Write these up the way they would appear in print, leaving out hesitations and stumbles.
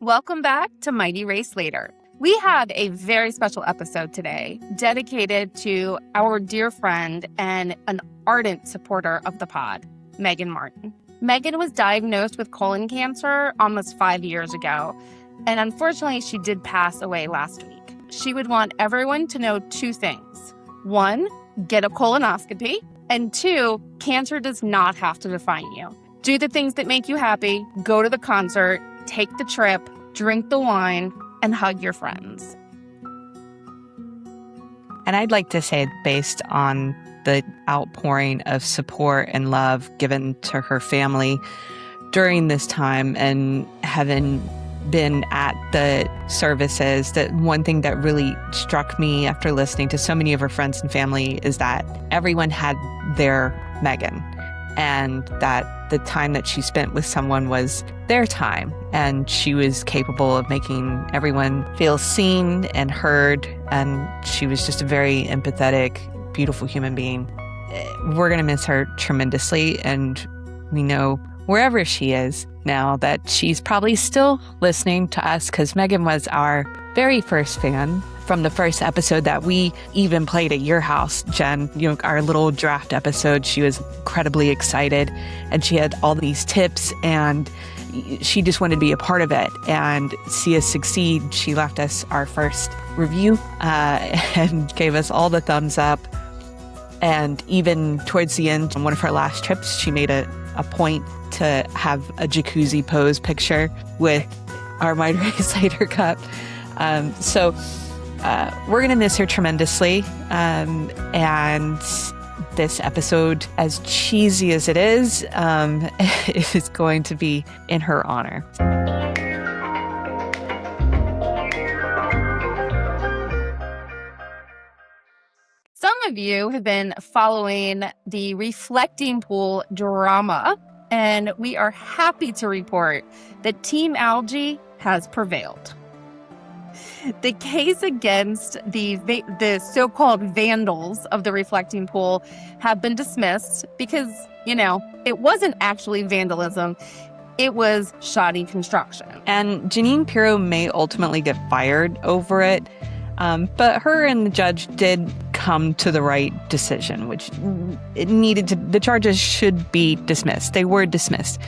Welcome back to Mighty Race Later. We have a very special episode today dedicated to our dear friend and an ardent supporter of the pod, Megan Martin. Megan was diagnosed with colon cancer almost 5 years ago, and unfortunately, she did pass away last week. She would want everyone to know 2 things. 1, get a colonoscopy, and 2, cancer does not have to define you. Do the things that make you happy, go to the concert, take the trip, drink the wine, and hug your friends. And I'd like to say, based on the outpouring of support and love given to her family during this time and having been at the services, that one thing that really struck me after listening to so many of her friends and family is that everyone had their Megan, and that the time that she spent with someone was their time, and she was capable of making everyone feel seen and heard, and she was just a very empathetic, beautiful human being. We're going to miss her tremendously, and we know wherever she is now that she's probably still listening to us, because Megan was our very first fan from the first episode that we even played at your house, Jen. Our little draft episode, she was incredibly excited, and she had all these tips, and she just wanted to be a part of it and see us succeed. She left us our first review and gave us all the thumbs up. And even towards the end, on one of her last trips, she made a point to have a jacuzzi pose picture with our Mighty Race Later cup. So we're going to miss her tremendously. And this episode, as cheesy as it is going to be in her honor. Some of you have been following the Reflecting Pool drama, and we are happy to report that Team Algae has prevailed. The case against the so-called vandals of the Reflecting Pool have been dismissed because, it wasn't actually vandalism. It was shoddy construction. And Janine Pirro may ultimately get fired over it, but her and the judge did come to the right decision, which the charges should be dismissed. They were dismissed.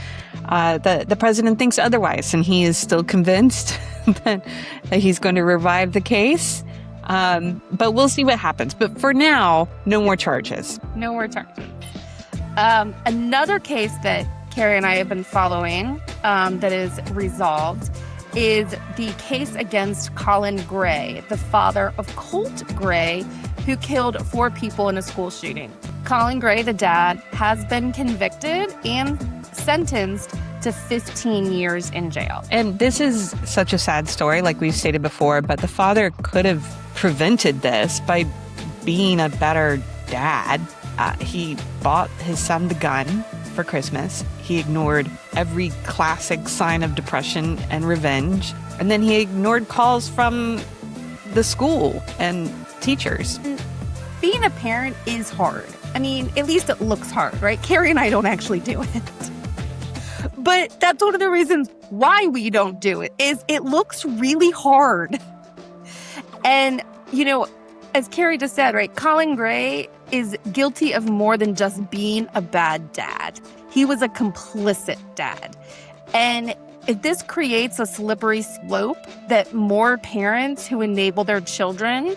The president thinks otherwise, and he is still convinced that he's going to revive the case. But we'll see what happens. But for now, no more charges. No more charges. Another case that Carrie and I have been following that is resolved is the case against Colin Gray, the father of Colt Gray, who killed 4 people in a school shooting. Colin Gray, the dad, has been convicted and sentenced to 15 years in jail. And this is such a sad story, like we've stated before, but the father could have prevented this by being a better dad. He bought his son the gun for Christmas. He ignored every classic sign of depression and revenge. And then he ignored calls from the school and teachers. Being a parent is hard. I mean, at least it looks hard, right? Carrie and I don't actually do it. But that's one of the reasons why we don't do it, is it looks really hard. And, as Carrie just said, right, Colin Gray is guilty of more than just being a bad dad. He was a complicit dad. And if this creates a slippery slope that more parents who enable their children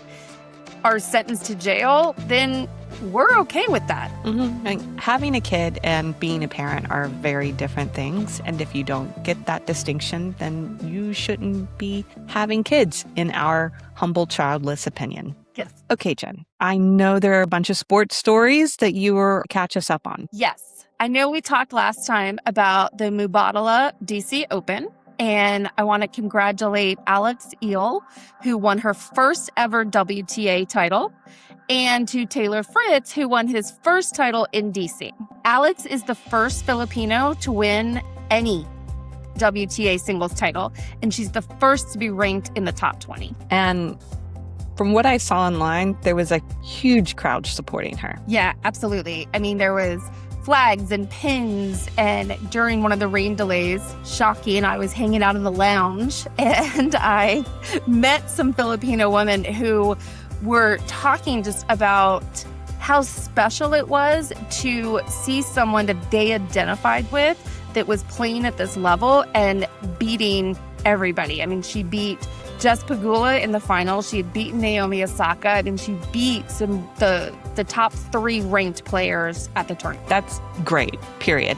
are sentenced to jail, then we're okay with that. Mm-hmm. And having a kid and being a parent are very different things. And if you don't get that distinction, then you shouldn't be having kids, in our humble, childless opinion. Yes. Okay, Jen, I know there are a bunch of sports stories that you will catch us up on. Yes. I know we talked last time about the Mubadala DC Open, and I want to congratulate Alex Eel, who won her first ever WTA title, and to Taylor Fritz, who won his first title in DC. Alex is the first Filipino to win any WTA singles title, and she's the first to be ranked in the top 20. And from what I saw online, there was a huge crowd supporting her. Yeah, absolutely. I mean, there was flags and pins. And during one of the rain delays, shocking, I was hanging out in the lounge and I met some Filipino women who were talking just about how special it was to see someone that they identified with that was playing at this level and beating everybody. I mean, she beat Jess Pagula in the final. She had beaten Naomi Osaka, and she beat the top 3 ranked players at the tournament. That's great, period.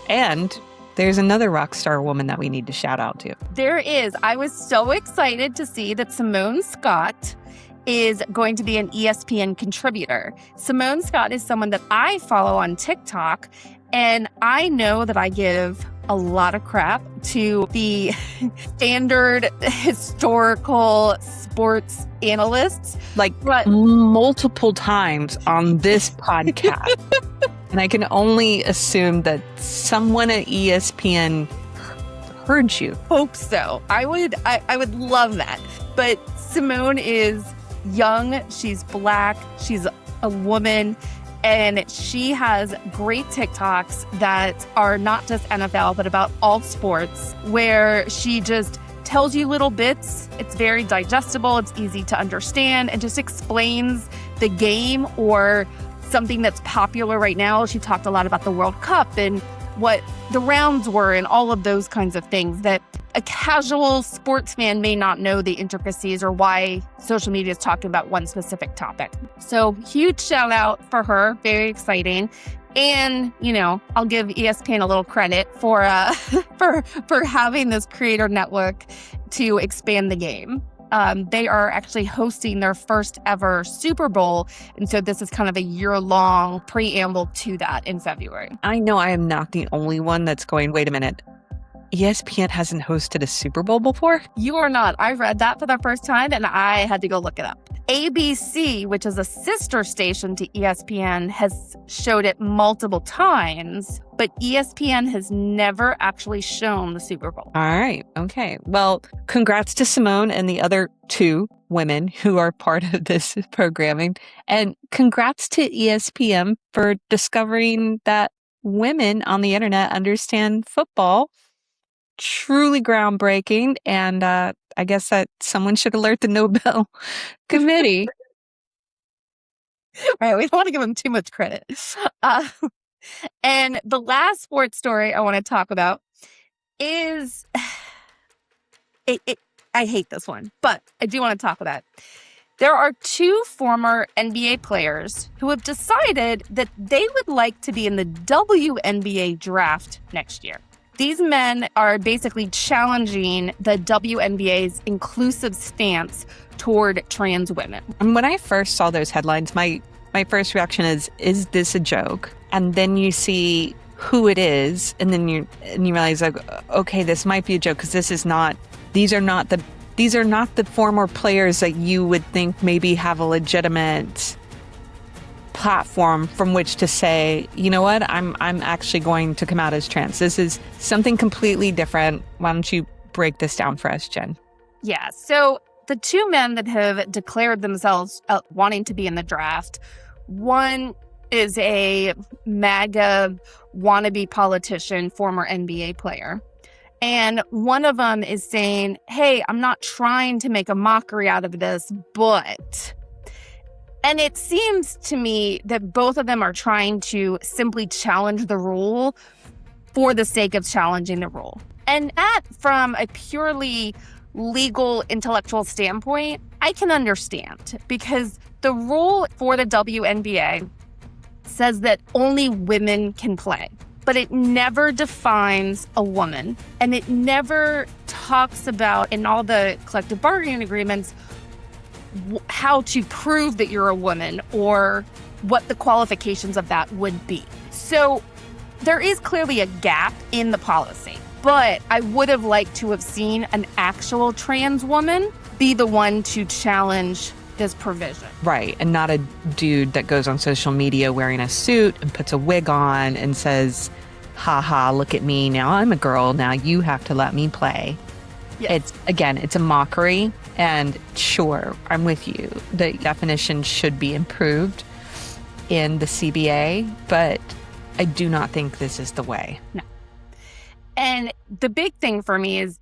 And there's another rock star woman that we need to shout out to. There is. I was so excited to see that Simone Scott is going to be an ESPN contributor. Simone Scott is someone that I follow on TikTok, and I know that I give a lot of crap to the standard historical sports analysts. Multiple times on this podcast. And I can only assume that someone at ESPN heard you. Hope so. I would love that. But Simone is young, she's Black, she's a woman, and she has great TikToks that are not just NFL, but about all sports, where she just tells you little bits. It's very digestible, it's easy to understand, and just explains the game or something that's popular right now. She talked a lot about the World Cup and what the rounds were and all of those kinds of things that a casual sports fan may not know the intricacies or why social media is talking about one specific topic. So huge shout out for her. Very exciting. And, I'll give ESPN a little credit for for having this creator network to expand the game. They are actually hosting their first ever Super Bowl. And so this is kind of a year-long preamble to that in February. I know I am not the only one that's going, wait a minute, ESPN hasn't hosted a Super Bowl before? You are not. I read that for the first time and I had to go look it up. ABC, which is a sister station to ESPN, has showed it multiple times, but ESPN has never actually shown the Super Bowl. All right. Okay. Well, congrats to Simone and the other 2 women who are part of this programming. And congrats to ESPN for discovering that women on the internet understand football. Truly groundbreaking. And I guess that someone should alert the Nobel Committee. Right. We don't want to give them too much credit. And the last sports story I want to talk about is I hate this one, but I do want to talk about it. There are 2 former NBA players who have decided that they would like to be in the WNBA draft next year. These men are basically challenging the WNBA's inclusive stance toward trans women. And when I first saw those headlines, my first reaction is this a joke? And then you see who it is, and then you realize, like, okay, this might be a joke because these are not the former players that you would think maybe have a legitimate platform from which to say, you know what, I'm actually going to come out as trans. This is something completely different. Why don't you break this down for us, Jen? Yeah, so the 2 men that have declared themselves wanting to be in the draft, one is a MAGA wannabe politician, former NBA player. And one of them is saying, hey, I'm not trying to make a mockery out of this, but... And it seems to me that both of them are trying to simply challenge the rule for the sake of challenging the rule. And that, from a purely legal, intellectual standpoint, I can understand, because the rule for the WNBA says that only women can play, but it never defines a woman. And it never talks about, in all the collective bargaining agreements, how to prove that you're a woman or what the qualifications of that would be. So there is clearly a gap in the policy, but I would have liked to have seen an actual trans woman be the one to challenge this provision. Right. And not a dude that goes on social media wearing a suit and puts a wig on and says, haha, look at me. Now I'm a girl. Now you have to let me play. Yes. It's a mockery. And sure, I'm with you. The definition should be improved in the CBA, but I do not think this is the way. No. And the big thing for me is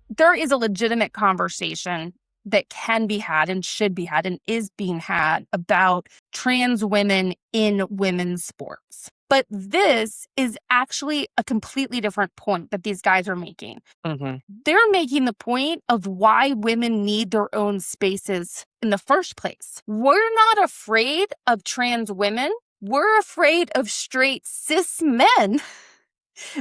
there is a legitimate conversation that can be had and should be had and is being had about trans women in women's sports. But this is actually a completely different point that these guys are making. Mm-hmm. They're making the point of why women need their own spaces in the first place. We're not afraid of trans women. We're afraid of straight cis men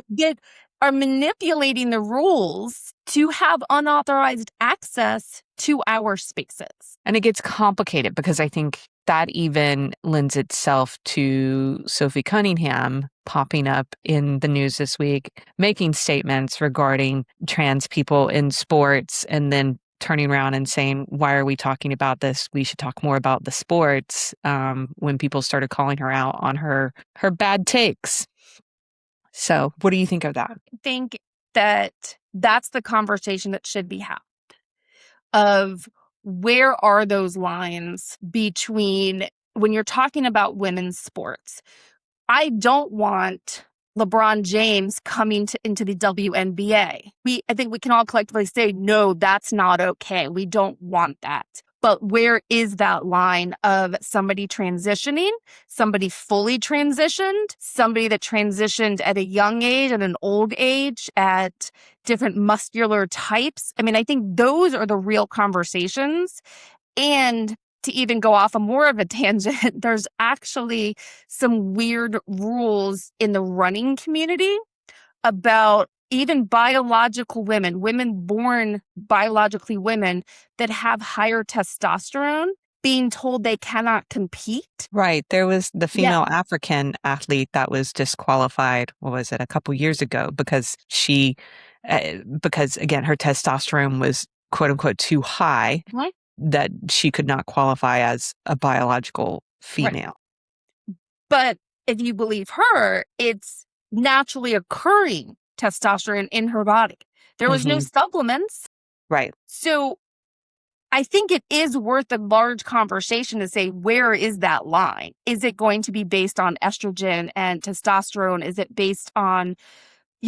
that are manipulating the rules to have unauthorized access to our spaces. And it gets complicated because I think that even lends itself to Sophie Cunningham popping up in the news this week, making statements regarding trans people in sports and then turning around and saying, why are we talking about this? We should talk more about the sports, when people started calling her out on her bad takes. So what do you think of that? I think that that's the conversation that should be had of where are those lines between when you're talking about women's sports. I don't want LeBron James coming into the WNBA. I think we can all collectively say, no, that's not okay. We don't want that. But where is that line of somebody transitioning, somebody fully transitioned, somebody that transitioned at a young age, at an old age, at different muscular types? I mean, I think those are the real conversations. And to even go off a more of a tangent, there's actually some weird rules in the running community about even biological women born biologically women that have higher testosterone being told they cannot compete. Right. There was the female African athlete that was disqualified, what was it, a couple years ago because because again, her testosterone was quote unquote too high. Right. That she could not qualify as a biological female. Right. But if you believe her, it's naturally occurring testosterone in her body. There was no supplements. Right. So I think it is worth a large conversation to say, where is that line? Is it going to be based on estrogen and testosterone? Is it based on,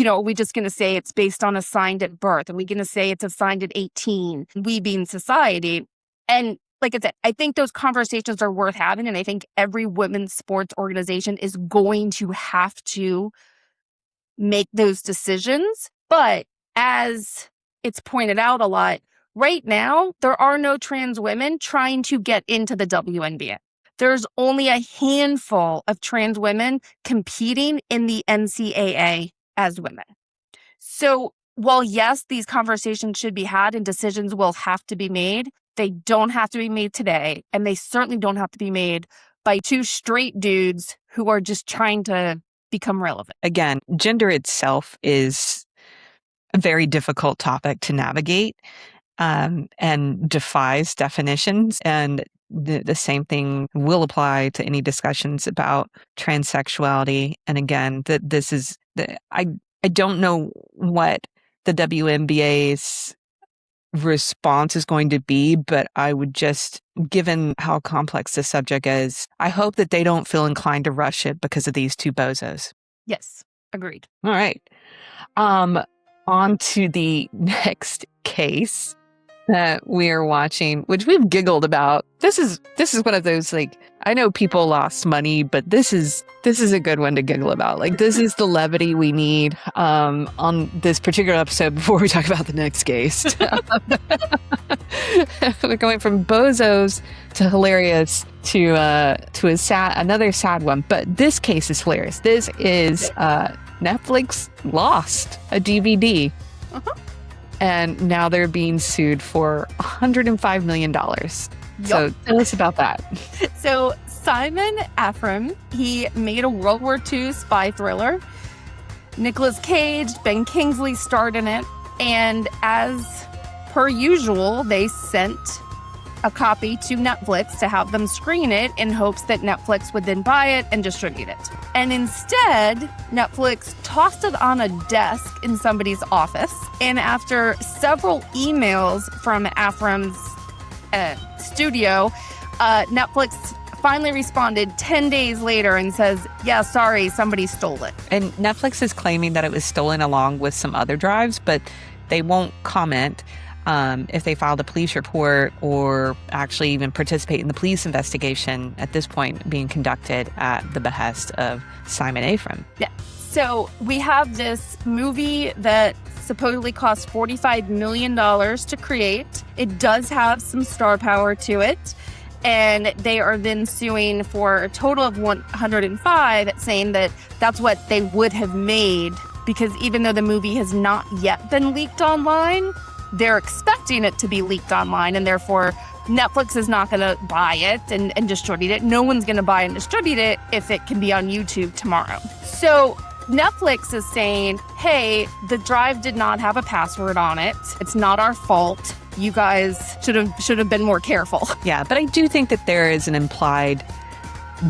are we just going to say it's based on assigned at birth? Are we going to say it's assigned at 18? We being society. And like I said, I think those conversations are worth having. And I think every women's sports organization is going to have to make those decisions. But as it's pointed out a lot, right now, there are no trans women trying to get into the WNBA. There's only a handful of trans women competing in the NCAA as women. So while yes, these conversations should be had and decisions will have to be made, they don't have to be made today. And they certainly don't have to be made by two straight dudes who are just trying to become relevant. Again, gender itself is a very difficult topic to navigate, and defies definitions. And the same thing will apply to any discussions about transsexuality. And again, I don't know what the WNBA's response is going to be, but I would just, given how complex this subject is, I hope that they don't feel inclined to rush it because of these two bozos. Yes, agreed. All right. On to the next case that we are watching, which we've giggled about. This is one of those, like, I know people lost money, but this is a good one to giggle about. Like, this is the levity we need on this particular episode before we talk about the next case. We're going from bozos to hilarious to another sad one, but this case is hilarious. This is Netflix lost a DVD. Uh-huh. And now they're being sued for $105 million. Yep. So tell us about that. So Simon Ephraim, he made a World War II spy thriller. Nicolas Cage, Ben Kingsley starred in it. And as per usual, they sent a copy to Netflix to have them screen it in hopes that Netflix would then buy it and distribute it. And instead, Netflix tossed it on a desk in somebody's office. And after several emails from Ephraim's studio, Netflix finally responded 10 days later and says, yeah, sorry, somebody stole it. And Netflix is claiming that it was stolen along with some other drives, but they won't comment if they filed a police report or actually even participate in the police investigation at this point being conducted at the behest of Simon Afram. Yeah. So we have this movie that supposedly cost $45 million to create. It does have some star power to it. And they are then suing for a total of 105, saying that that's what they would have made, because even though the movie has not yet been leaked online, they're expecting it to be leaked online, and therefore Netflix is not going to buy it and distribute it. No one's going to buy and distribute it if it can be on YouTube tomorrow. So Netflix is saying, hey, the drive did not have a password on it. It's not our fault. You guys should have been more careful. Yeah, but I do think that there is an implied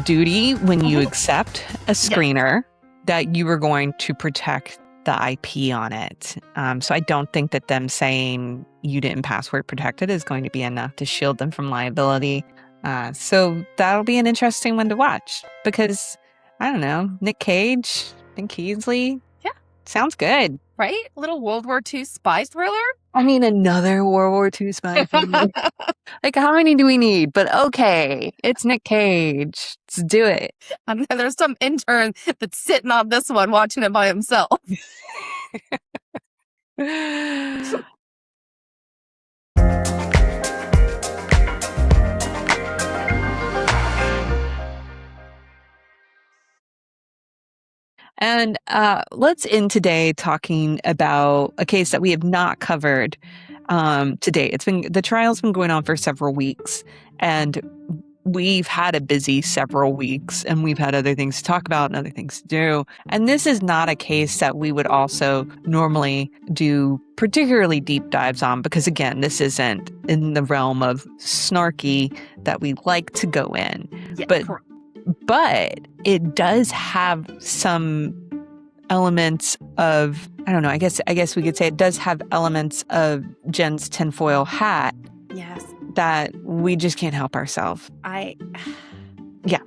duty when you accept a screener that you are going to protect the IP on it. So I don't think that them saying you didn't password protect it is going to be enough to shield them from liability. So that'll be an interesting one to watch because, I don't know, Nick Cage and Keasley. Yeah. Sounds good. Right? A little World War II spy thriller? I mean, another World War II spy film. Like, how many do we need? But okay, it's Nick Cage. Let's do it. And there's some intern that's sitting on this one watching it by himself. And let's end today talking about a case that we have not covered today. The trial's been going on for several weeks, and we've had a busy several weeks, and we've had other things to talk about and other things to do. And this is not a case that we would also normally do particularly deep dives on, because again, this isn't in the realm of snarky that we like to go in. Yeah, But it does have some elements of, I don't know, I guess we could say it does have elements of Jenn's tinfoil hat. Yes. That we just can't help ourselves. Yeah.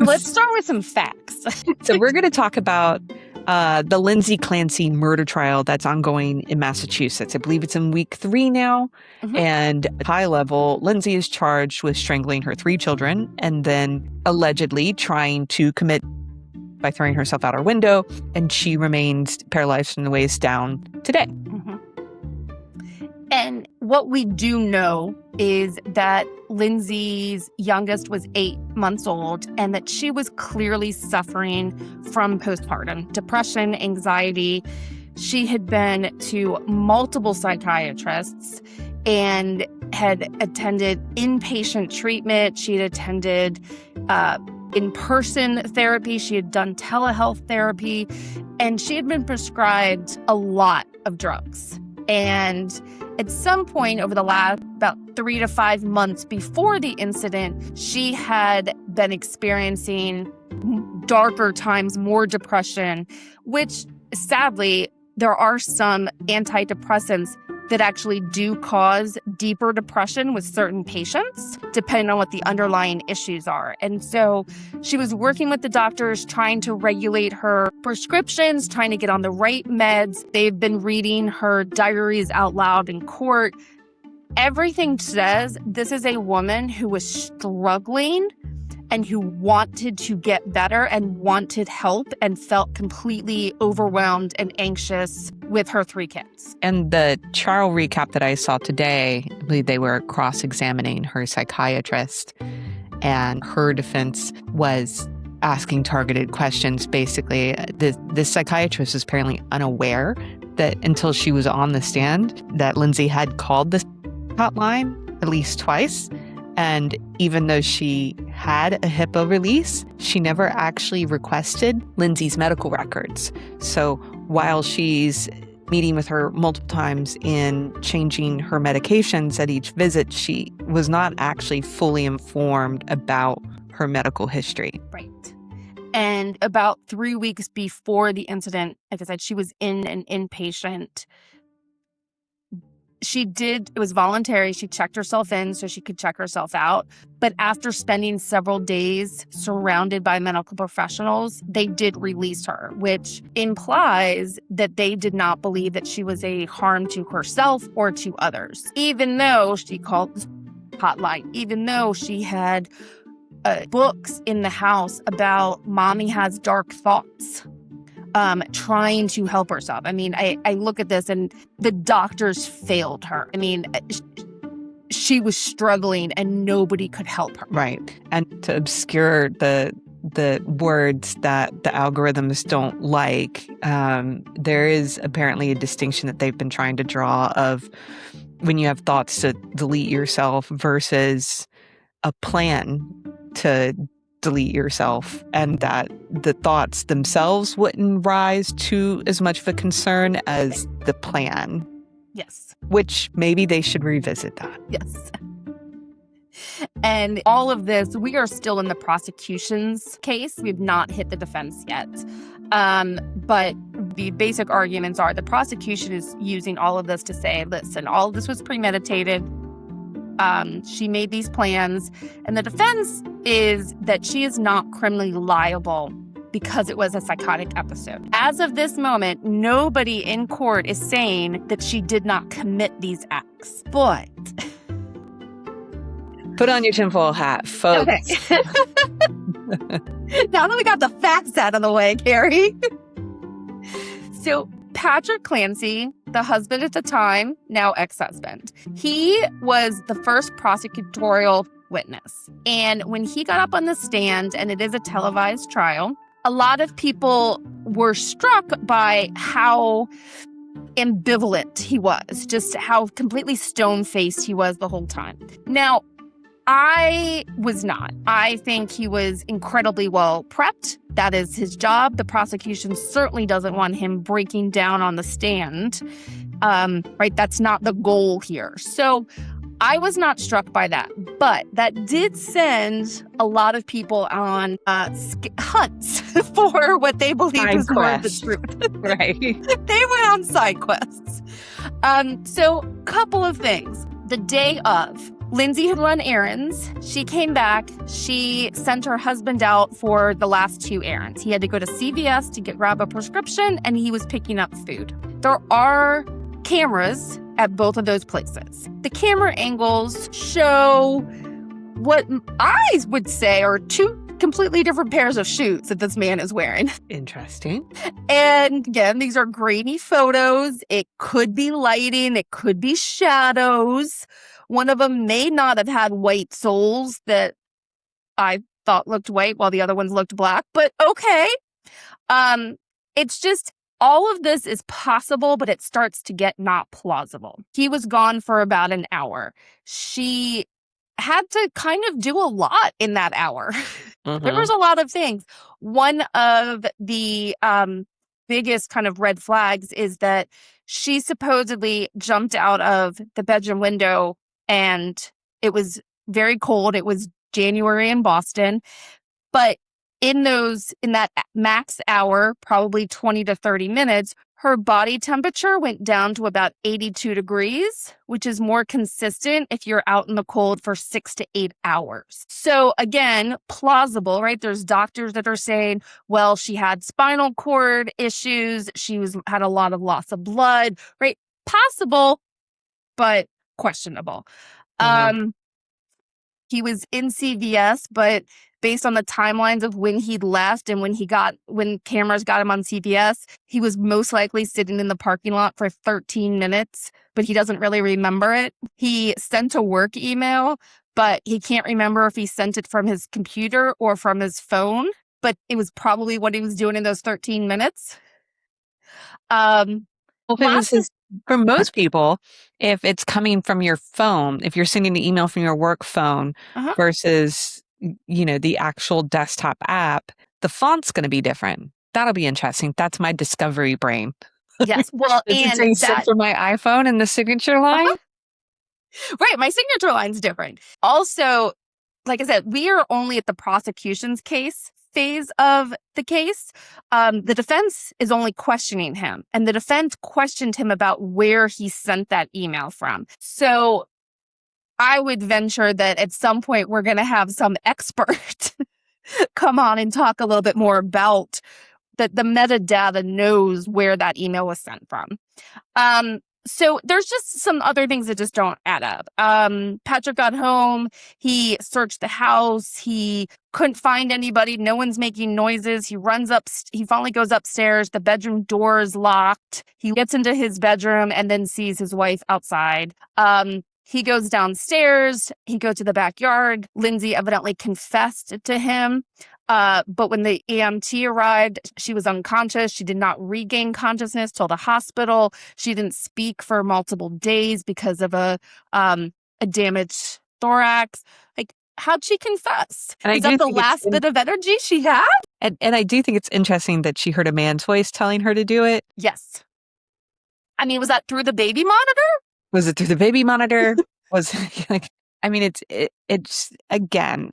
Let's start with some facts. So we're going to talk about the Lindsey Clancy murder trial that's ongoing in Massachusetts. I believe it's in week 3 now. Mm-hmm. And at high level, Lindsey is charged with strangling her 3 children and then allegedly trying to commit by throwing herself out her window. And she remains paralyzed from the waist down today. Mm-hmm. And what we do know is that Lindsey's youngest was 8 months old and that she was clearly suffering from postpartum depression, anxiety. She had been to multiple psychiatrists and had attended inpatient treatment. She had attended in-person therapy. She had done telehealth therapy, and she had been prescribed a lot of drugs. And at some point over the last about 3 to 5 months before the incident, she had been experiencing darker times, more depression, which sadly, there are some antidepressants that actually do cause deeper depression with certain patients, depending on what the underlying issues are. And so she was working with the doctors, trying to regulate her prescriptions, trying to get on the right meds. They've been reading her diaries out loud in court. Everything says this is a woman who was struggling and who wanted to get better and wanted help and felt completely overwhelmed and anxious with her 3 kids. And the trial recap that I saw today, I believe they were cross-examining her psychiatrist, and her defense was asking targeted questions. Basically, the psychiatrist was apparently unaware that until she was on the stand that Lindsey had called the hotline at least twice. And even though she had a HIPAA release, she never actually requested Lindsey's medical records. So while she's meeting with her multiple times and changing her medications at each visit, she was not actually fully informed about her medical history. Right. And about 3 weeks before the incident, like I said, she was in an inpatient it was voluntary. She checked herself in so she could check herself out. But after spending several days surrounded by medical professionals, they did release her, which implies that they did not believe that she was a harm to herself or to others, even though she called the hotline, even though she had books in the house about mommy has dark thoughts. Trying to help herself. I mean, I look at this and the doctors failed her. I mean, she was struggling and nobody could help her. Right. And to obscure the words that the algorithms don't like, there is apparently a distinction that they've been trying to draw of when you have thoughts to delete yourself versus a plan to delete yourself, and that the thoughts themselves wouldn't rise to as much of a concern as the plan. Yes. Which maybe they should revisit that. Yes. And all of this, we are still in the prosecution's case. We've not hit the defense yet. But the basic arguments are the prosecution is using all of this to say, listen, all of this was premeditated. She made these plans, and the defense is that she is not criminally liable because it was a psychotic episode. As of this moment, nobody in court is saying that she did not commit these acts. But put on your tinfoil hat, folks. Okay. Now that we got the facts out of the way, Carrie. So Patrick Clancy, the husband at the time, now ex-husband, he was the first prosecutorial witness. And when he got up on the stand, and it is a televised trial, a lot of people were struck by how ambivalent he was, just how completely stone-faced he was the whole time. Now, I was not. I think he was incredibly well prepped. That is his job. The prosecution certainly doesn't want him breaking down on the stand. Right? That's not the goal here. So I was not struck by that. But that did send a lot of people on hunts for what they believe was more of the truth. Right. They went on side quests. So couple of things. The day of, Lindsey had run errands. She came back. She sent her husband out for the last 2 errands. He had to go to CVS to grab a prescription, and he was picking up food. There are cameras at both of those places. The camera angles show what I would say are 2 completely different pairs of shoes that this man is wearing. Interesting. And again, these are grainy photos. It could be lighting. It could be shadows. One of them may not have had white soles that I thought looked white while the other ones looked black, but okay. It's just all of this is possible, but it starts to get not plausible. He was gone for about an hour. She had to kind of do a lot in that hour. Mm-hmm. There was a lot of things. One of the biggest kind of red flags is that she supposedly jumped out of the bedroom window, and it was very cold. It was January in Boston. But in that max hour, probably 20 to 30 minutes, her body temperature went down to about 82 degrees, which is more consistent if you're out in the cold for 6 to 8 hours. So again, plausible, right? There's doctors that are saying, well, she had spinal cord issues. She had a lot of loss of blood, right? Possible, but questionable. Mm-hmm. He was in CVS, but based on the timelines of when he left and when cameras got him on CVS, he was most likely sitting in the parking lot for 13 minutes, but he doesn't really remember it. He sent a work email, but he can't remember if he sent it from his computer or from his phone, but it was probably what he was doing in those 13 minutes. For most people, if it's coming from your phone, if you're sending the email from your work phone versus, the actual desktop app, the font's going to be different. That'll be interesting. That's my discovery brain. Yes. Well, and it sent from my iPhone and the signature line. Right. My signature line's different. Also, like I said, we are only at the prosecution's case. phase of the case, the defense is only questioning him. And the defense questioned him about where he sent that email from. So I would venture that at some point we're going to have some expert come on and talk a little bit more about that the metadata knows where that email was sent from. So there's just some other things that just don't add up. Patrick got home. He searched the house. He couldn't find anybody. No one's making noises. He runs up. He finally goes upstairs. The bedroom door is locked. He gets into his bedroom and then sees his wife outside. He goes downstairs. He goes to the backyard. Lindsey evidently confessed to him. But when the EMT arrived, she was unconscious. She did not regain consciousness till the hospital. She didn't speak for multiple days because of a damaged thorax. Like, how'd she confess? And Is that the last bit of energy she had? And I do think it's interesting that she heard a man's voice telling her to do it. Yes. I mean, was that through the baby monitor? Was it through the baby monitor? Was like, I mean, it's again,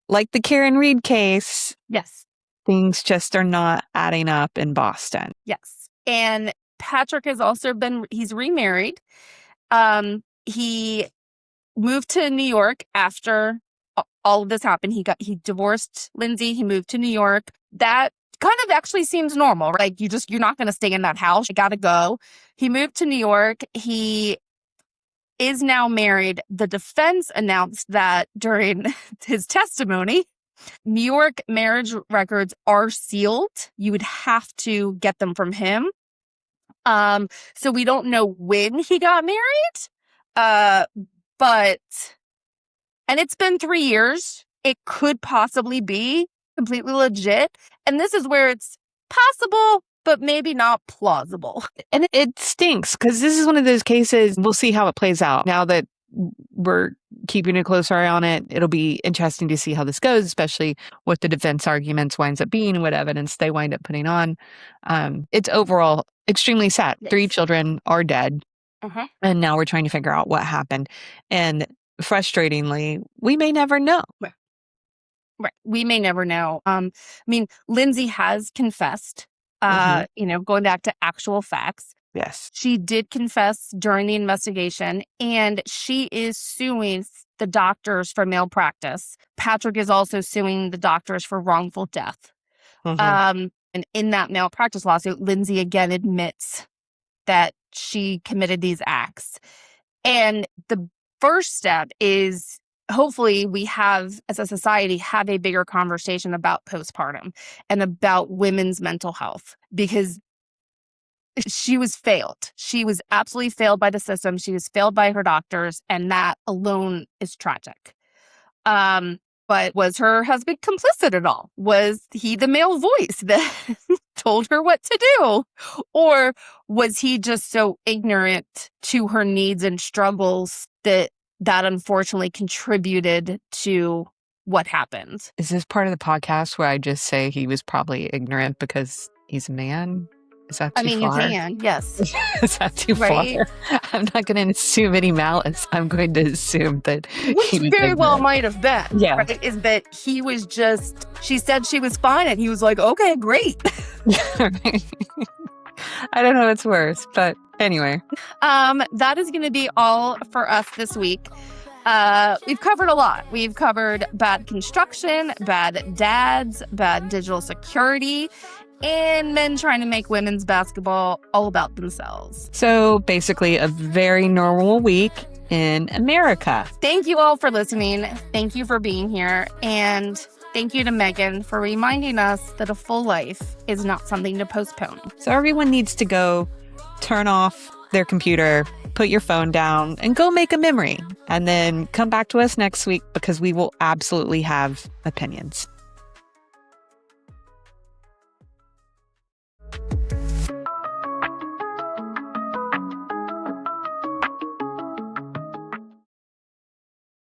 like the Karen Reed case. Yes. Things just are not adding up in Boston. Yes. And Patrick has also he's remarried. He moved to New York after all of this happened. He divorced Lindsey. He moved to New York. That kind of actually seems normal, right? You're not going to stay in that house. You got to go. He moved to New York. He is now married. The defense announced that during his testimony, New York marriage records are sealed. You would have to get them from him. So we don't know when he got married. And it's been 3 years. It could possibly be completely legit. And this is where it's possible, but maybe not plausible. And it stinks because this is one of those cases. We'll see how it plays out. Now that we're keeping a close eye on it, it'll be interesting to see how this goes, especially what the defense arguments winds up being and what evidence they wind up putting on. It's overall extremely sad. Yes. 3 children are dead. Uh-huh. And now we're trying to figure out what happened. And frustratingly, we may never know. Right. We may never know. I mean, Lindsey has confessed, going back to actual facts. Yes. She did confess during the investigation, and she is suing the doctors for malpractice. Patrick is also suing the doctors for wrongful death. And in that malpractice lawsuit, Lindsey again admits that she committed these acts. And the first step is hopefully we have, as a society, have a bigger conversation about postpartum and about women's mental health, because she was failed. She was absolutely failed by the system. She was failed by her doctors, and that alone is tragic. But was her husband complicit at all? Was he the male voice that told her what to do? Or was he just so ignorant to her needs and struggles that unfortunately contributed to what happened? Is this part of the podcast where I just say he was probably ignorant because he's a man? Is that too far? You can, yes. Is that too far? I'm not going to assume any malice. I'm going to assume that which he was very ignorant. well might have been. Yeah. Right? Is that he was just, she said she was fine, and he was like, okay, great. I don't know what's worse, but anyway. That is going to be all for us this week. We've covered a lot. We've covered bad construction, bad dads, bad digital security, and men trying to make women's basketball all about themselves. So basically a very normal week in America. Thank you all for listening. Thank you for being here. And thank you to Megan for reminding us that a full life is not something to postpone. So everyone needs to go turn off their computer, put your phone down, and go make a memory. And then come back to us next week because we will absolutely have opinions.